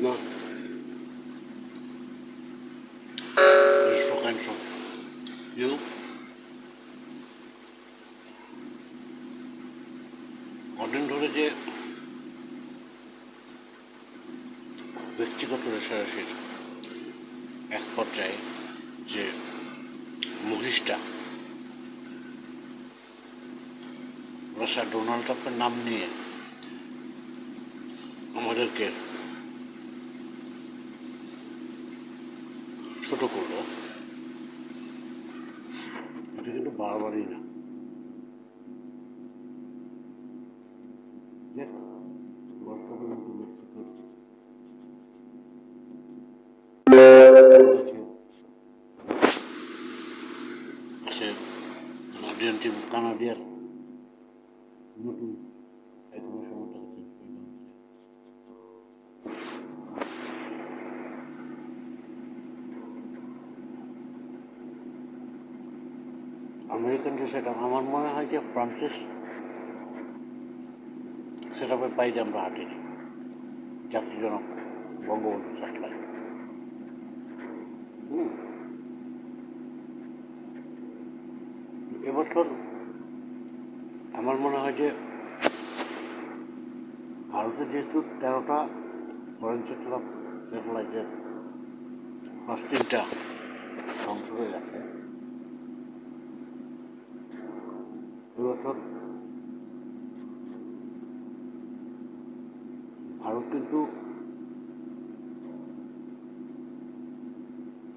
No, there's all kinds of you. কদিন ধরে যে ব্যক্তিগত রেষারেষির এক পর্যায়ে যে মহিষটা রাশিয়ার ডোনাল্ড ট্রাম্পের নাম নিয়ে আমাদেরকে ছোট করলো, এটা কিন্তু বাড়াবাড়ি না। কানাডিয়ার নতুন আমেরিকান যে সেটা আমার মনে হয় যে ফ্রান্সিস সেটাপের বাইরে আমরা হাঁটিনি জাতিজনক বঙ্গবন্ধু স্যাটেলাইট। এবছর আমার মনে হয় যে ভারতের যেহেতু 13টা ফরেন স্যাটেলাইটের ফার্স্ট 3টা ধ্বংস হয়ে গেছে, এবছর ভারত কিন্তু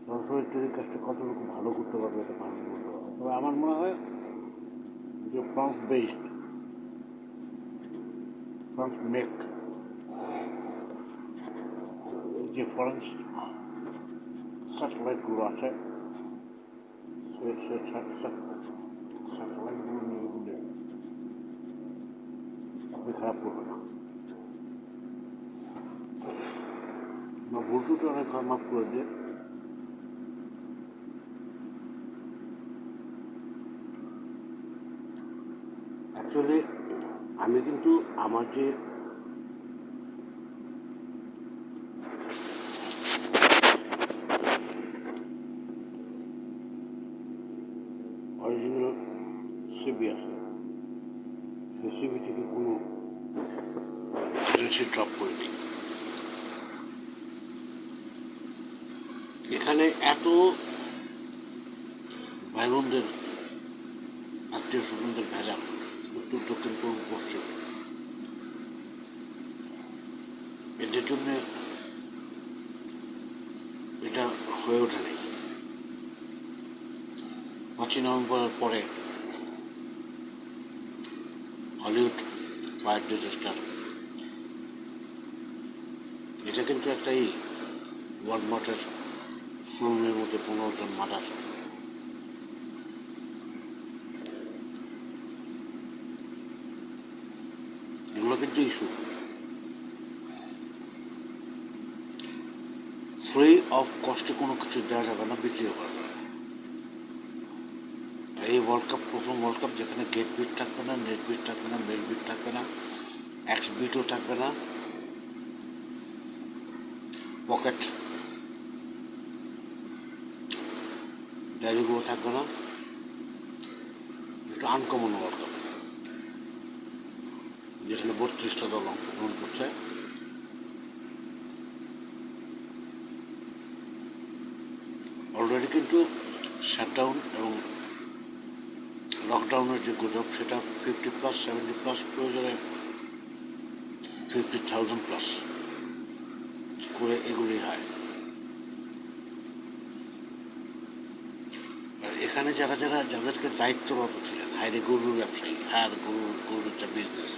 সরাসরি টেলিকাস্টে কতটুকু ভালো করতে পারবে এটা ভারত বলতে পারবে। তবে আমার মনে হয় যে ফ্রান্স মেক যে ফরেন স্যাটেলাইটগুলো আছে সে স্যাটেলাইটগুলো নিয়ে বলে আপনি খারাপ করবেন না, ভুলটুতে অনেক মাফ করে দিয়ে। অ্যাকচুয়ালি আমি কিন্তু আমার যে অরিজিনাল সিবি আছে সেই সিবি থেকে কোনো এজেন্সি ড্রপ করিনি। এখানে এত ভাই বোনদের আত্মীয় স্বজনদের ভেজাল উত্তর দক্ষিণ পূর্ব পশ্চিম, এদের জন্য এটা হয়ে ওঠেনি। 5ই নভেম্বরের পরে হলিউড ফায়ার ডিজাস্টার, এটা কিন্তু একটাই ওয়ালমার্টের শোরুমের মধ্যে 15 জন মার্ডার। এগুলো কিন্তু ইস্যু। ফ্রি অফ কস্টে কোনো কিছু দেওয়া যাবে না, বিক্রিও করা যাবে। এই ওয়ার্ল্ড কাপ প্রথম ওয়ার্ল্ড কাপ যেখানে গেট বিট থাকবে না, নেট বিট থাকবে না, মেল বিট থাকবে না, এক্স বিটও থাকবে না, পকেট ডায়েরিগুলো থাকবে না, একটু আনকমন ওয়ার্ল্ড কাপ যেখানে 32টা দল অংশগ্রহণ করছে। অলরেডি কিন্তু শাটডাউন এবং লকডাউনের যে গুজব সেটা 50+, 70+, প্রয়োজনে 50,000+ করে এগুলি হয়। আর এখানে যাদেরকে দায়িত্বরত ছিলেন, হায়রে গরুর ব্যবসায়ী, আর গরুর একটা বিজনেস,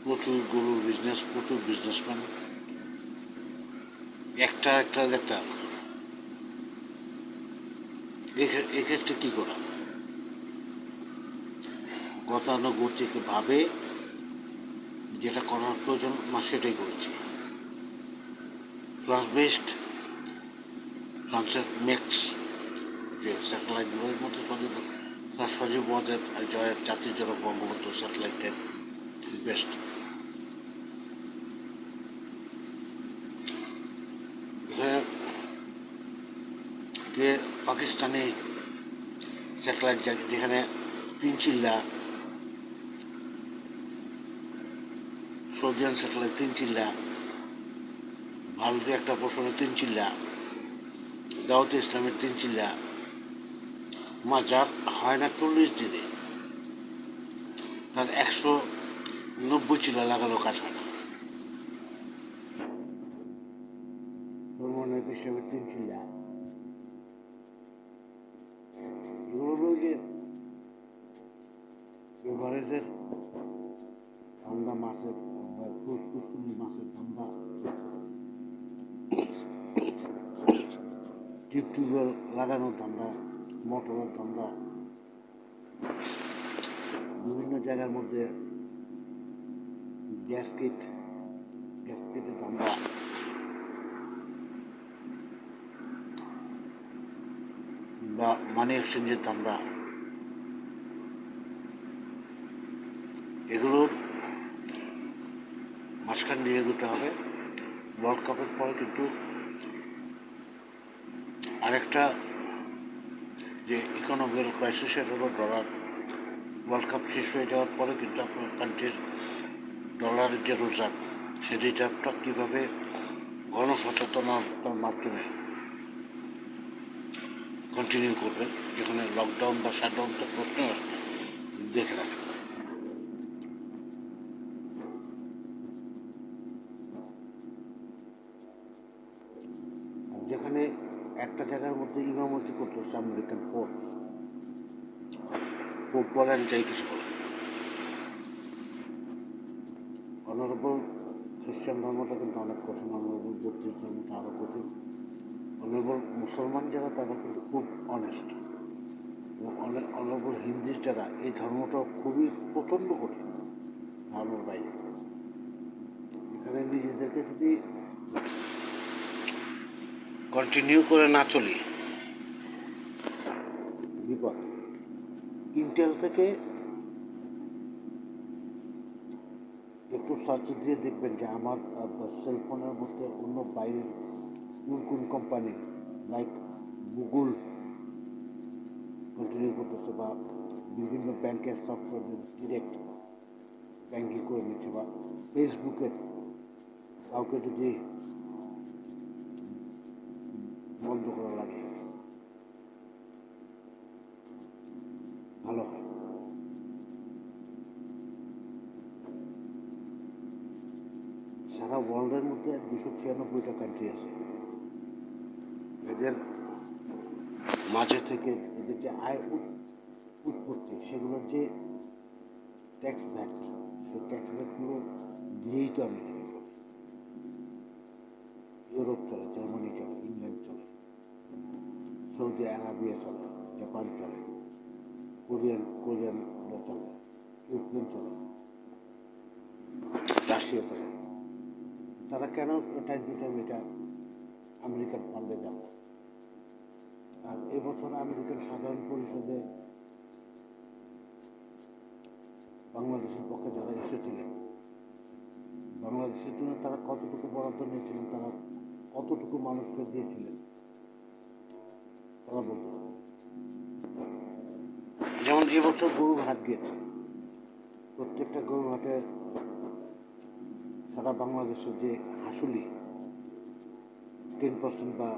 প্রচুর গরুর বিজনেস, প্রচুর বিজনেসম্যান, একটা এক্ষেত্রে কী করা, গতানুগতিকভাবে যেটা করার প্রয়োজন না সেটাই করেছি। প্লাস বেস্ট ফ্রান্সের মেক্স যে স্যাটেলাইটগুলোর মধ্যে সজীব ওয়াজেদ জয়ের জাতির জনক বঙ্গবন্ধু স্যাটেলাইটের বেস্ট। পাকিস্তানি স্যাটেলাইট যেখানে 3 চিল্লা, সৌদিয়ান স্যাটেলাইট 3 চিল্লা, ভারতীয় একটা পোষণের 3 চিল্লা, দাওয়াতে ইসলামের 3 চিল্লা, মাজার হয় না 40 দিনে তার 190 চিল্লা লাগানো কাজ হয় না। ধর্মনের হিসেবে 3 চিল্লা, এগুলো যে এভারেজের ধান্দা, মাছের কুসুমি মাছের ধান্দা, টিউবওয়েল লাগানোর ধান্দা, মোটরের ধান্দা, বিভিন্ন জায়গার মধ্যে গ্যাসকেটের ধান্দা, বা মানি এক্সচেঞ্জের ধান্দা, এগুলোর মাঝখান দিয়ে এগোতে হবে। ওয়ার্ল্ড কাপের পরে কিন্তু আরেকটা যে ইকোনমিক্যাল ক্রাইসিস, সেটা হলো ডলার। ওয়ার্ল্ড কাপ শেষ হয়ে যাওয়ার পরে কিন্তু আপনার কান্ট্রির ডলারের যে রিজার্ভ, সেই রিজার্ভটা কীভাবে গণসচেতনতার মাধ্যমে কন্টিনিউ করবেন, যেখানে লকডাউন বা শাটডাউন তো প্রশ্ন দেখে রাখেন। যেখানে একটা জায়গার মধ্যে ইমামতি করতেছে আমেরিকান ফোর্স, পোপ বলেন যাই কিছু বলেন, অনারেবল খ্রিস্টান ধর্মটা কিন্তু অনেক কঠিন, অনারেবল বৌদ্ধিস্ট ধর্মটা আরও কঠিন, অনারেবল মুসলমান যারা তারা কিন্তু খুব অনেস্ট, এবং অনারেবল হিন্দুস যারা, এই ধর্মটা খুবই প্রচণ্ড কঠিন ধর্মের বাইরে। এখানে নিজেদেরকে যদি কন্টিনিউ করে না চলি, বিপদ। ইন্টেল থেকে একটু সার্চ দিয়ে দেখবেন যে আমার সেলফোনের মধ্যে অন্য বাইরের কোন কোন কোম্পানি লাইক গুগল কন্টিনিউ করতেছে, বা বিভিন্ন ব্যাংকের সফটওয়্যার ডিরেক্ট ব্যাংকিং করে নিচ্ছে, বা ফেসবুকের কাউকে যদি বন্ধ করা লাগে ভালো হয়। সারা ওয়ার্ল্ডের মধ্যে 296টা কান্ট্রি আছে। এদের মাঝে থেকে এদের যে আয় উৎপত্তি, সেগুলোর যে ট্যাক্স ভ্যাট, সেই ট্যাক্স ভ্যাটগুলো দিয়েই তো আমি ইউরোপ চলে, জার্মানি চলে, ইংল্যান্ড চলে, সৌদি আরবিয়া চলে, জাপান চলে, কোরিয়ানরা চলে, ইউক্রেন চলে, রাশিয়া চলে। তারা কেন টাইম টু টাইম এটা আমেরিকান ফান্ডে যাবে? আর এবছর আমেরিকান সাধারণ পরিষদে বাংলাদেশের পক্ষে যারা এসেছিলেন, বাংলাদেশের জন্য তারা কতটুকু বরাদ্দ নিয়েছিলেন, তারা কতটুকু মানুষকে দিয়েছিলেন, তারা বলতে পারে। যেমন এবছর গরুর হাট গিয়েছে, প্রত্যেকটা গরুর হাটে সারা বাংলাদেশের যে হাসুলি 10% বা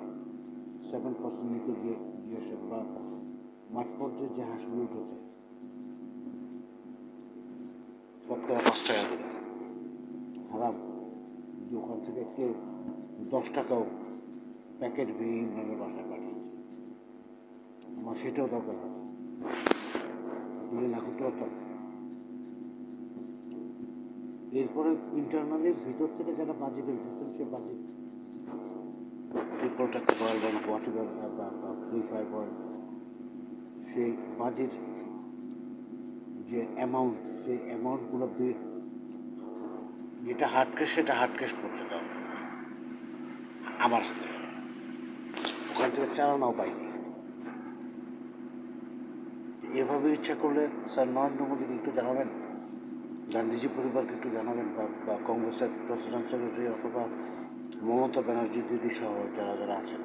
7% নিতে যে দিয়েছে, বা মাঠ পর্যায়ে যে হাসুলি উঠেছে, শতকরা 5 টাকা করে হারাম। দোকান থেকে কেউ 10 টাকাও প্যাকেট ভেঙে ইমরানের বাসায় পাঠিয়েছে। আমার সেটাও দরকার হয়, দিলে না করতে পারতাম। এরপরে ইন্টারনালি ভিতর থেকে যারা বাজি খেলতেছেন, সে বাজি ট্রিপল টাকা বল বা হোয়াটএভার বা ফ্রি ফায়ার বল, সেই বাজির যে অ্যামাউন্ট, সেই অ্যামাউন্টগুলো যেটা হার্ড ক্যাশ, সেটা হার্ড ক্যাশ করতে দাও আমার হাতে, ওখান থেকে চালানাও পাইনি। এভাবে ইচ্ছা করলে স্যার নরেন্দ্র মোদীকে একটু জানাবেন, গান্ধীজি পরিবারকে একটু জানাবেন, বা কংগ্রেসের প্রেসিডেন্ট সেক্রেটারি অথবা মমতা ব্যানার্জি দিদি সহ যারা যারা আছেন,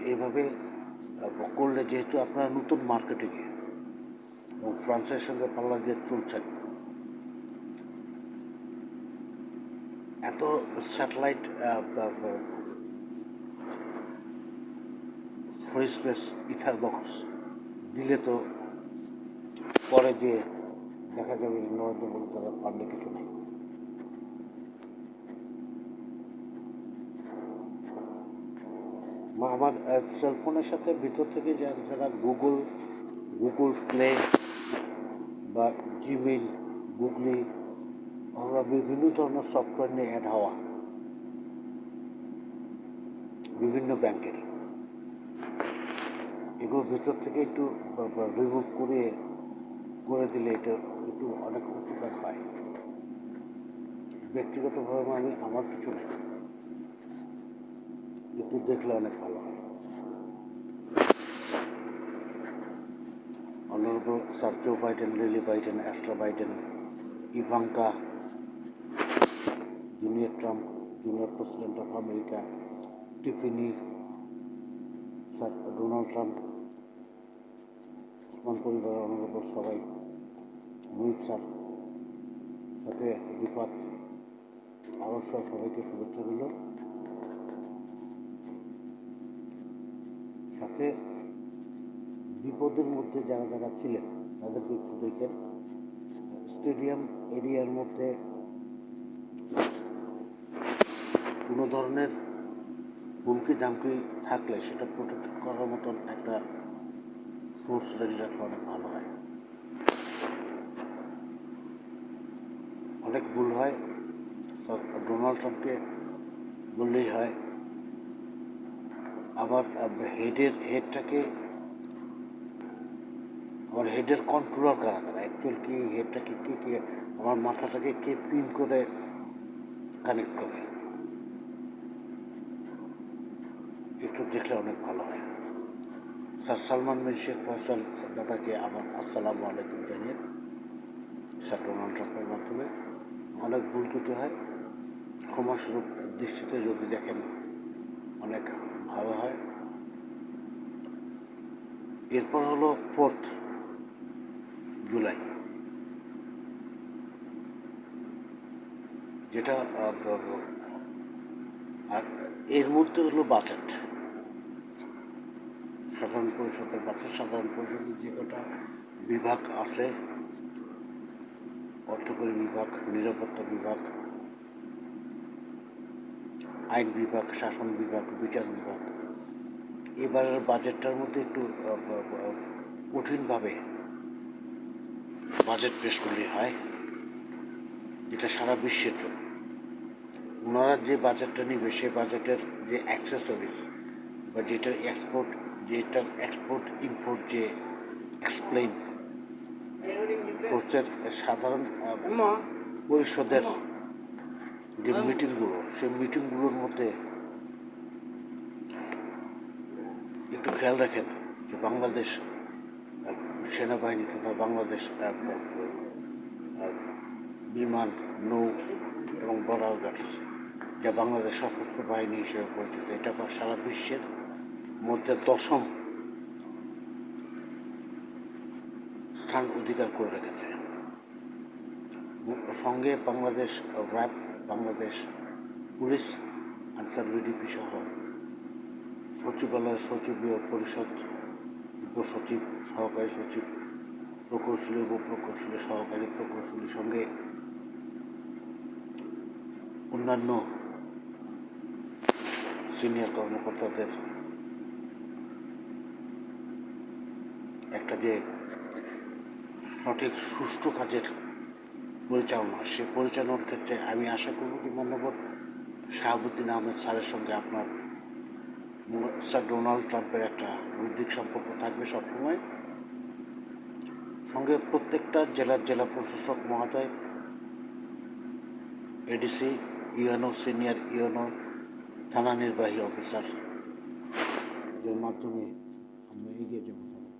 এইভাবে করলে যেহেতু আপনারা নতুন মার্কেটিংয়ে এবং ফ্রান্সের সঙ্গে পাল্লা দিয়ে চলছেন, এত satellite free space ether box দিলে তো পরে যে দেখা যাবে যে নরেন্দ্র মোদী তারা ফান্ডে কিছু নেই। আমার সেলফোনের সাথে ভিতর থেকে যারা গুগল প্লে বা জিমেইল, গুগলি, আমরা বিভিন্ন ধরনের সফটওয়্যার নিয়ে অ্যাড হওয়া বিভিন্ন ব্যাংকের, এগুলোর ভিতর থেকে একটু রিমুভ করে দিলে এটা একটু অনেক উপকার হয়। ব্যক্তিগতভাবে আমার কিছু নেই, একটু দেখলে অনেক ভালো হয়। Honourable sir Joe Biden, Lily Biden, অ্যাস্ট্রা Biden, Ivanka, junior Trump, junior president of America, Tiffany, sir Donald Trump, Osman পরিবারের অনারেবল সবাই, মুহিব স্যার, সাথে রিফাত, আরও সবাইকে শুভেচ্ছা দিল। সাথে বিপদের মধ্যে যারা ছিলেন তাদেরকে একটু দেখেন। স্টেডিয়াম এরিয়ার মধ্যে কোনো ধরনের হুমকি দামকি থাকলে সেটা প্রোটেক্ট করার মতন একটা ফোর্স রেডি রাখলে অনেক ভালো হয়। অনেক ভুল হয়, ডোনাল্ড ট্রাম্পকে বললেই হয়। আবার হেডের কন্ট্রোলার কারা অ্যাকচুয়াল কি হেডটাকে কে আমার মাথাটাকে কে পিন করে কানেক্ট করে, একটু দেখলে অনেক ভালো হয়। স্যার সালমান বিন শেখ ফয়সাল দাদাকে আমার আসসালামু আলাইকুম জানিয়ে স্যার ডোনাল্ড ট্রাম্পের মাধ্যমে অনেক ভুল ত্রুটি হয়, ক্ষমাস্বরূপ দৃষ্টিতে যদি দেখেন অনেক ভালো হয়। এরপর হলো 4 জুলাই, যেটা আর এর মধ্যে হলো বাজেট, সাধারণ পরিষদের বাজেট। সাধারণ পরিষদের যে কটা বিভাগ আছে, অর্থকরী বিভাগ, নিরাপত্তা বিভাগ, আইন বিভাগ, শাসন বিভাগ, বিচার বিভাগ, এবারের বাজেটটার মধ্যে একটু কঠিনভাবে বাজেট পেশ করলে হয়, যেটা সারা বিশ্বের জন্য। ওনারা যে বাজেটটা নিবে সে বাজেটের যে অ্যাক্সেসরিজ বা যেটার এক্সপোর্ট ইম্পোর্ট যে এক্সপ্লেইন ফোর্সের সাধারণ পরিষদের যে মিটিংগুলো, সেই মিটিংগুলোর মধ্যে একটু খেয়াল রাখেন যে বাংলাদেশ সেনাবাহিনী তথা বাংলাদেশ বিমান, নৌ এবং বর্ডার গার্ডস, যা বাংলাদেশ সশস্ত্র বাহিনী হিসেবে পরিচিত, এটা সারা বিশ্বের মধ্যে 10ম স্থান অধিকার করে রেখেছে। সঙ্গে Bangladesh RAB, Bangladesh police, answer BDP সহ সচিবালয়, সচিবীয় পরিষদ, উপসচিব, সহকারী সচিব, প্রকৌশলী, উপপ্রকৌশলী, সহকারী প্রকৌশলী, সঙ্গে অন্যান্য সিনিয়র কর্মকর্তাদের একটা যে সঠিক সুষ্ঠু কাজের পরিচালনা, সে পরিচালনার ক্ষেত্রে আমি আশা করব যে মাননীয় শাহাবুদ্দিন আহমেদ স্যারের সঙ্গে আপনার স্যার ডোনাল্ড ট্রাম্পের একটা বৈদিক সম্পর্ক থাকবে সবসময়। সঙ্গে প্রত্যেকটা জেলা প্রশাসক মহোদয়, এডিসি, ইউএনও, সিনিয়র ইউএনও, থানা নির্বাহী অফিসার, এর মাধ্যমে আমরা এগিয়ে যাবো সবাই।